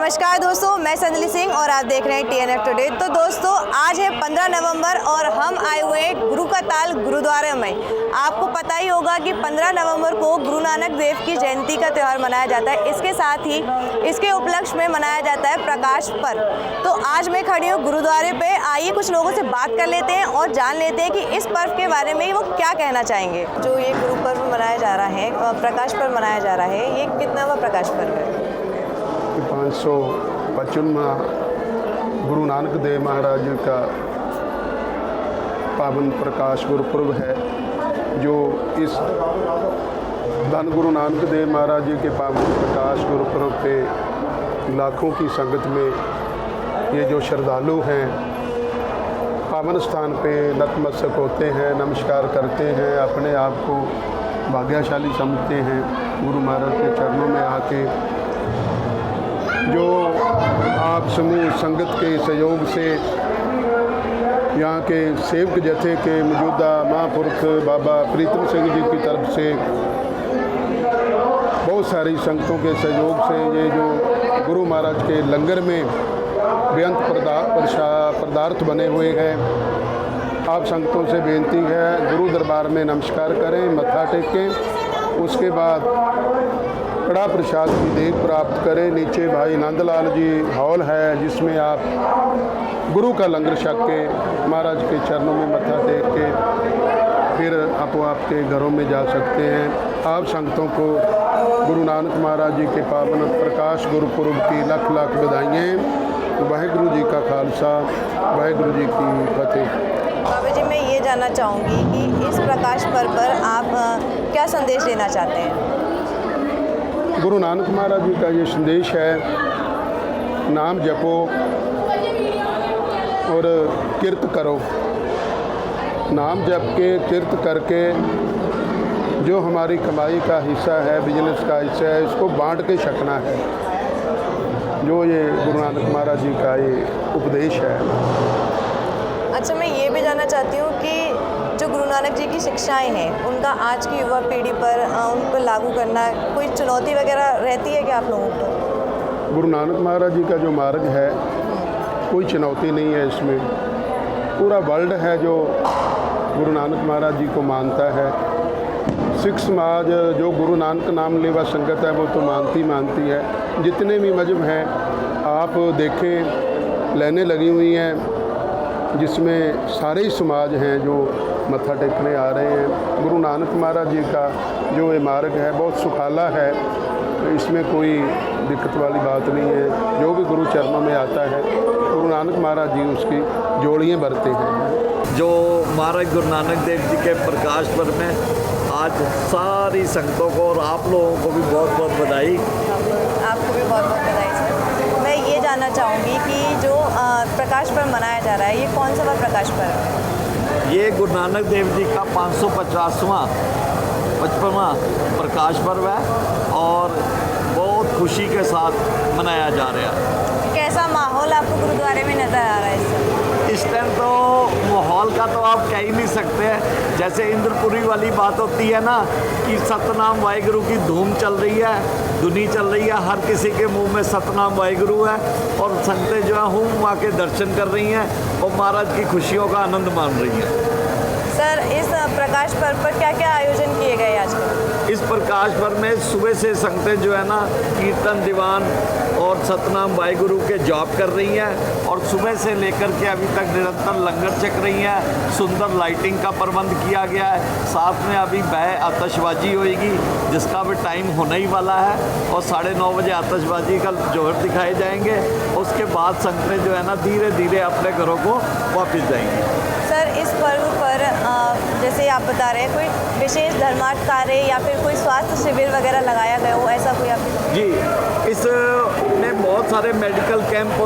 नमस्कार दोस्तों, मैं संजली सिंह और आप देख रहे हैं TNF टुडे। तो दोस्तों, आज है 15 नवंबर और हम आए हुए हैं गुरु का ताल गुरुद्वारे में। आपको पता ही होगा कि 15 नवंबर को गुरु नानक देव की जयंती का त्यौहार मनाया जाता है। इसके साथ ही इसके उपलक्ष्य में मनाया जाता है प्रकाश पर्व। तो आज मैं खड़ी हूँ गुरुद्वारे पे। आइए कुछ लोगों से बात कर लेते हैं और जान लेते हैं कि इस पर्व के बारे में वो क्या कहना चाहेंगे। जो ये गुरु पर्व मनाया जा रहा है, प्रकाश पर्व मनाया जा रहा है, ये कितनावा प्रकाश पर्व है? 555वां गुरु नानक देव महाराज का पावन प्रकाश गुरुपर्व है, जो इस धन गुरु नानक देव महाराज जी के पावन प्रकाश गुरुपर्व पे लाखों की संगत में ये जो श्रद्धालु हैं पावन स्थान पे नतमस्तक होते हैं, नमस्कार करते हैं, अपने आप को भाग्यशाली समझते हैं। गुरु महाराज के चरणों में आके जो आप समूह संगत के सहयोग से यहाँ के सेवक जथे के मौजूदा महापुरुष बाबा प्रीतम सिंह जी की तरफ से बहुत सारी संगतों के सहयोग से ये जो गुरु महाराज के लंगर में बेअंत पदार्थ बने हुए हैं, आप संगतों से बेनती है गुरु दरबार में नमस्कार करें, मत्था टेकें, उसके बाद कड़ा प्रसाद की देख प्राप्त करें। नीचे भाई नंदलाल जी हॉल है जिसमें आप गुरु का लंगर छक के महाराज के चरणों में मत्था टेक के फिर आपके घरों में जा सकते हैं। आप संगतों को गुरु नानक महाराज जी के पावन प्रकाश गुरुपुरब की लाख लाख बधाइयाँ। वाहिगुरु जी का खालसा, वाहिगुरु जी की फतेह। बाबा जी, मैं ये जानना चाहूँगी कि इस प्रकाश पर्व पर आप क्या संदेश देना चाहते हैं? गुरु नानक महाराज जी का ये संदेश है, नाम जपो और किरत करो। नाम जप के किरत करके जो हमारी कमाई का हिस्सा है, बिजनेस का हिस्सा है, इसको बांट के छकना है। जो ये गुरु नानक महाराज जी का ये उपदेश है। अच्छा, मैं ये भी जानना चाहती हूँ कि जो गुरु नानक जी की शिक्षाएं हैं, उनका आज की युवा पीढ़ी पर उन पर लागू करना कोई चुनौती वगैरह रहती है क्या आप लोगों को? गुरु नानक महाराज जी का जो मार्ग है कोई चुनौती नहीं है इसमें। पूरा वर्ल्ड है जो गुरु नानक महाराज जी को मानता है। सिख समाज जो गुरु नानक नाम लेवा संगत है वो तो मानती है। जितने भी मजहब हैं आप देखें, लाइनें लगी हुई हैं जिसमें सारे ही समाज हैं जो मत्था टेकने आ रहे हैं। गुरु नानक महाराज जी का जो ये मार्ग है बहुत सुखाला है, इसमें कोई दिक्कत वाली बात नहीं है। जो भी गुरु चरणों में आता है गुरु नानक महाराज जी उसकी जोड़ियाँ भरते हैं। जो महाराज गुरु नानक देव जी के प्रकाश पर्व में आज सारी संगतों को और आप लोगों को भी बहुत बहुत बधाई। आपको भी बहुत बहुत बधाई सर। मैं ये जानना चाहूँगी कि जो प्रकाश पर्व मनाया जा रहा है, ये कौन सा प्रकाश पर्व है? ये गुरु नानक देव जी का 555वां प्रकाश पर्व है और बहुत खुशी के साथ मनाया जा रहा है। कैसा माहौल आपको गुरुद्वारे में नज़र आ रहा है इस टाइम? तो माहौल का तो आप कह ही नहीं सकते। जैसे इंद्रपुरी वाली बात होती है ना कि सतनाम वाहिगुरु की धूम चल रही है, धुनी चल रही है, हर किसी के मुंह में सतनाम वाहिगुरु है और संगतें जो है हुम वहाँ के दर्शन कर रही हैं और महाराज की खुशियों का आनंद मान रही हैं। सर, इस प्रकाश पर्व पर क्या क्या आयोजन किए गए आजकल? इस प्रकाश पर्व में सुबह से संगतें जो है ना कीर्तन दीवान और सतनाम वाहिगुरु के जॉब कर रही हैं और सुबह से लेकर के अभी तक निरंतर लंगर चक रही हैं। सुंदर लाइटिंग का प्रबंध किया गया है। साथ में अभी वह आतशबाजी होएगी जिसका भी टाइम होने ही वाला है और 9:30 बजे आतशबाजी का जोहर दिखाए जाएंगे। उसके बाद संगतें जो है ना धीरे धीरे अपने घरों को वापस जाएंगी। सर, इस पर्व पर जैसे आप बता रहे हैं, कोई विशेष धर्मार्थ कार्य या फिर कोई स्वास्थ्य शिविर वगैरह लगाया गया हो, ऐसा कोई आपके? जी, इसमें बहुत सारे मेडिकल कैंप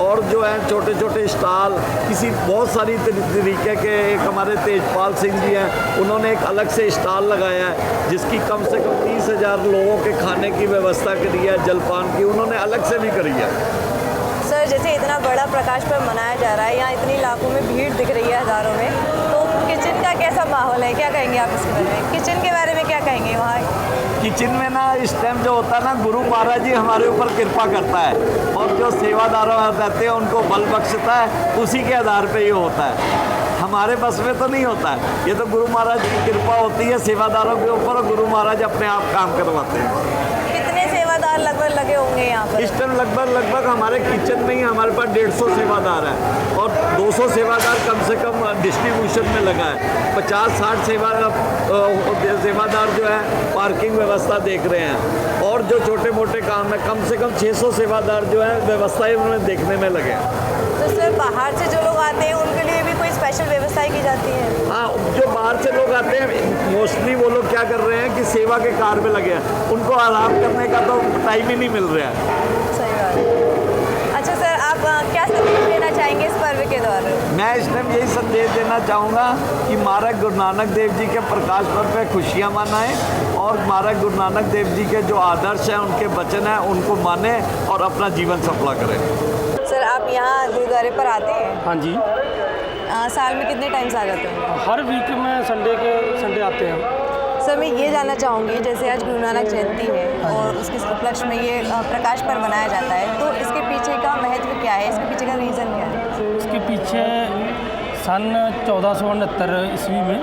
और जो है छोटे छोटे स्टॉल, किसी बहुत सारी तरीके के, एक हमारे तेजपाल सिंह जी हैं, उन्होंने एक अलग से स्टॉल लगाया है जिसकी कम से कम 30,000 लोगों के खाने की व्यवस्था करी है, जलपान की उन्होंने अलग से भी करी है। सर, जैसे इतना बड़ा प्रकाश पर्व मनाया जा रहा है, यहाँ इतनी लाखों में भीड़ दिख रही है, हज़ारों में, तो किचन का कैसा कैसा माहौल है, क्या कहेंगे आप इसके बारे में? किचन के बारे में क्या कहेंगे वहाँ? किचन में ना इस टाइम जो होता है ना, गुरु महाराज जी हमारे ऊपर कृपा करता है और जो सेवादारों रहते हैं उनको बल बख्शता है, उसी के आधार पे ये होता है। हमारे बस में तो नहीं होता है, ये तो गुरु महाराज की कृपा होती है सेवादारों के ऊपर और गुरु महाराज अपने आप काम करवाते हैं। कितने सेवादार लगभग लगे होंगे यहाँ पर? इस टाइम लगभग हमारे किचन में ही हमारे पास 150 सेवादार है और 200 सेवादार कम से कम डिस्ट्रीब्यूशन में लगा है। 50-60 सेवादार जो है पार्किंग व्यवस्था देख रहे हैं और जो छोटे मोटे काम है कम से कम 600 सेवादार जो है व्यवस्थाएं उन्होंने देखने में लगे हैं। तो सर बाहर से जो लोग आते हैं उनके लिए भी कोई स्पेशल व्यवस्थाएं की जाती है? हाँ, जो बाहर से लोग आते हैं मोस्टली वो लोग क्या कर रहे हैं कि सेवा के कार्य में लगे हैं, उनको आराम करने का तो टाइम ही नहीं मिल रहा है। सही बात है। अच्छा सर, आप क्या संदेश देना चाहेंगे इस पर्व के दौरान? मैं इस टाइम यही संदेश देना चाहूँगा कि महाराज गुरु नानक देव जी के प्रकाश पर्व पे खुशियाँ मनाएं और महाराज गुरु नानक देव जी के जो आदर्श हैं, उनके वचन हैं, उनको माने और अपना जीवन सफला करें। सर आप यहाँ गुरुद्वारे पर आते हैं? हाँ जी, साल में कितने टाइम्स आ जाते हैं? हर वीक में संडे आते हैं। सर मैं ये जानना चाहूँगी, जैसे आज गुरु नानक जयंती है और उसके उपलक्ष्य में ये प्रकाश पर्व मनाया जाता है, तो इसके पीछे का महत्व क्या है, इसके पीछे का रीज़न क्या है? इसके पीछे सन 1469 ईस्वी में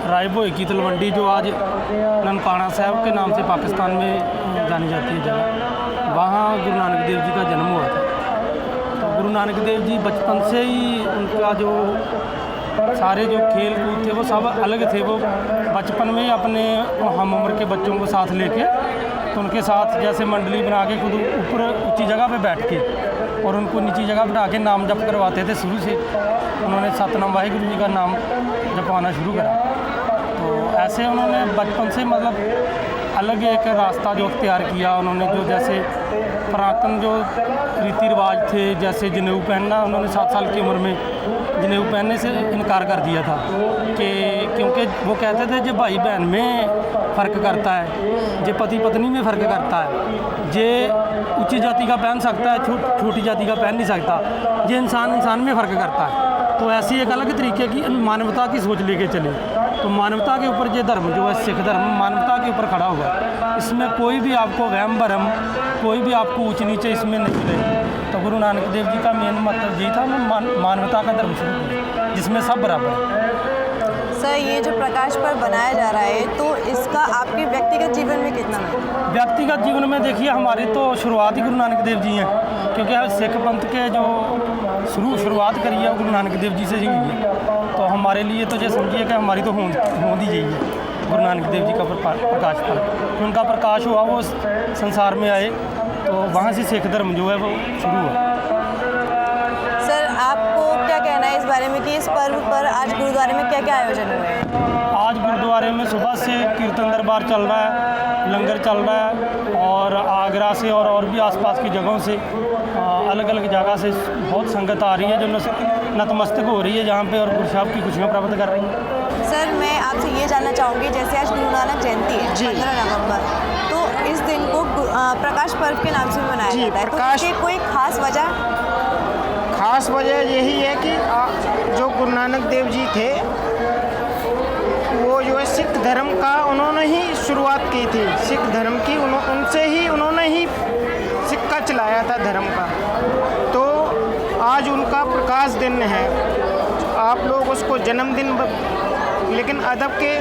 रायभोई की तलवंडी, जो आज ननकाना साहब के नाम से पाकिस्तान में जानी जाती है जगह, वहाँ गुरु नानक देव जी का जन्म हुआ था। तो गुरु नानक देव जी बचपन से ही उनका जो सारे जो खेल कूद थे वो सब अलग थे। वो बचपन में ही अपने हम उम्र के बच्चों को साथ लेके, तो उनके साथ जैसे मंडली बना के खुद ऊपर ऊंची जगह पे बैठ के और उनको नीची जगह बैठा के नाम जप करवाते थे। शुरू से उन्होंने सतनाम वाहिगुरु जी का नाम जपवाना शुरू करा। तो ऐसे उन्होंने बचपन से मतलब अलग एक रास्ता जो अख्तियार किया उन्होंने। जो जैसे पुरातन जो रीति रिवाज थे, जैसे जनेऊ पहनना, उन्होंने 7 साल की उम्र में जनेऊ पहनने से इनकार कर दिया था कि क्योंकि वो कहते थे जो भाई बहन में फ़र्क करता है, जो पति पत्नी में फ़र्क करता है, जे ऊंची जाति का पहन सकता है, छोटी जाति का पहन नहीं सकता, जो इंसान में फ़र्क करता है। तो ऐसी एक अलग तरीके की मानवता की सोच लेके चले। तो मानवता के ऊपर ये धर्म जो है सिख धर्म मानवता के ऊपर खड़ा हुआ है। इसमें कोई भी आपको वहम भरम, कोई भी आपको ऊंच नीचे इसमें नहीं मिलेगी। तो गुरु नानक देव जी का मेन मतलब यही था, वो मानवता का धर्म शुरू किया जिसमें सब बराबर है। सर ये जो प्रकाश पर्व बनाया जा रहा है, तो इसका आपके व्यक्तिगत जीवन में कितना महत्व? व्यक्तिगत जीवन में देखिए, हमारी तो शुरुआत ही गुरु नानक देव जी हैं, क्योंकि सिख पंथ के जो शुरुआत करी है गुरु नानक देव जी से ही हुई है। तो हमारे लिए तो ये समझिए कि हमारी तो होंद ही यही है गुरु नानक देव जी का प्रकाश पर्व। उनका प्रकाश हुआ, वो संसार में आए, तो वहाँ से सिख धर्म जो है वो शुरू हुआ। सर आपको क्या कहना है इस बारे में कि इस पर्व पर आज गुरुद्वारे में क्या क्या आयोजन हुए हैं? आज गुरुद्वारे में सुबह से कीर्तन दरबार चल रहा है, लंगर चल रहा है और आगरा से और भी आसपास की जगहों से अलग अलग जगह से बहुत संगत आ रही है जो नतमस्तक हो रही है जहाँ पे और गुरु साहब की खुशियाँ प्राप्त कर रही हैं। सर मैं आपसे ये जानना चाहूँगी, जैसे आज गुरु नानक जयंती है 15 नवंबर, तो इस दिन को प्रकाश पर्व के नाम से भी मनाया जाता है, तो इसकी कोई खास वजह? खास वजह यही है कि जो गुरु नानक देव जी थे वो जो है सिख धर्म का उन्होंने ही शुरुआत की थी। सिख धर्म की उनसे ही उन्होंने ही सिक्का चलाया था धर्म का। तो आज उनका प्रकाश दिन है, आप लोग उसको जन्मदिन, लेकिन अदब के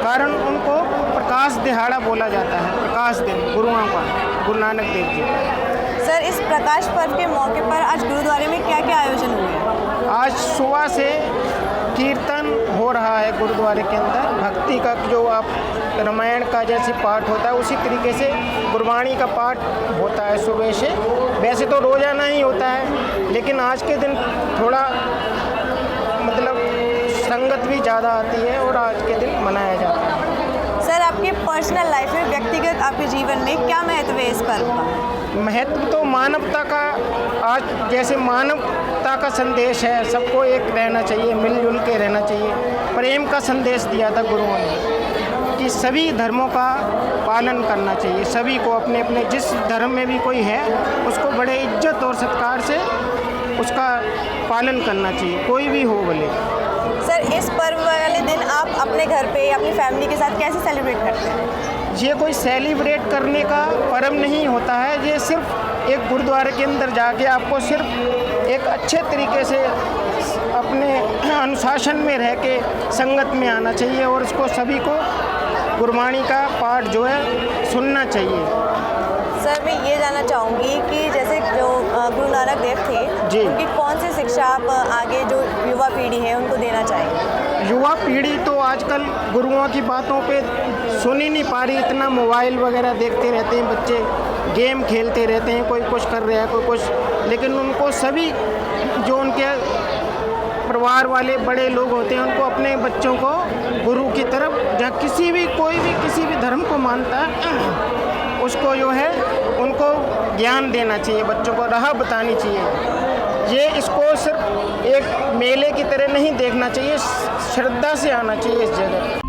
कारण उनको प्रकाश दिहाड़ा बोला जाता है, प्रकाश दिन गुरुओं का, गुरु नानक देव जी। सर इस प्रकाश पर्व के मौके पर आज गुरुद्वारे में क्या क्या आयोजन हुए? आज सुबह से कीर्तन हो रहा है गुरुद्वारे के अंदर। भक्ति का जो आप रामायण का जैसे पाठ होता है उसी तरीके से गुरबाणी का पाठ होता है सुबह से। वैसे तो रोज़ाना ही होता है, लेकिन आज के दिन थोड़ा मतलब संगत भी ज़्यादा आती है और आज के दिन मनाया जाता है। सर आपके पर्सनल लाइफ में, व्यक्तिगत आपके जीवन में क्या महत्व है इस पर्व का? महत्व तो मानवता का, आज जैसे मानवता का संदेश है, सबको एक रहना चाहिए, मिलजुल के रहना चाहिए। प्रेम का संदेश दिया था गुरुओं ने कि सभी धर्मों का पालन करना चाहिए, सभी को अपने अपने जिस धर्म में भी कोई है उसको बड़े इज्जत और सत्कार से उसका पालन करना चाहिए, कोई भी हो भले। सर इस पर्व वाले दिन आप अपने घर पे अपनी फैमिली के साथ कैसे सेलिब्रेट करते हैं? ये कोई सेलिब्रेट करने का पर्व नहीं होता है, ये सिर्फ एक गुरुद्वारे के अंदर जाके आपको सिर्फ एक अच्छे तरीके से अपने अनुशासन में रह के संगत में आना चाहिए और उसको सभी को गुरबाणी का पाठ जो है सुनना चाहिए। सर मैं ये जानना चाहूँगी कि जैसे जो गुरु नानक देव थे जी। उनकी कौन सी शिक्षा आप आगे जो युवा पीढ़ी है उनको देना चाहेंगे? युवा पीढ़ी तो आजकल गुरुओं की बातों पे सुन ही नहीं पा रही, इतना मोबाइल वगैरह देखते रहते हैं बच्चे, गेम खेलते रहते हैं, कोई कुछ कर रहा है कोई कुछ, लेकिन उनको सभी जो उनके परिवार वाले बड़े लोग होते हैं उनको अपने बच्चों को गुरु की तरफ, जहाँ कोई भी किसी भी धर्म को मानता है उसको जो है उनको ज्ञान देना चाहिए, बच्चों को राह बतानी चाहिए। ये इसको सिर्फ एक मेले की तरह नहीं देखना चाहिए, श्रद्धा से आना चाहिए इस जगह।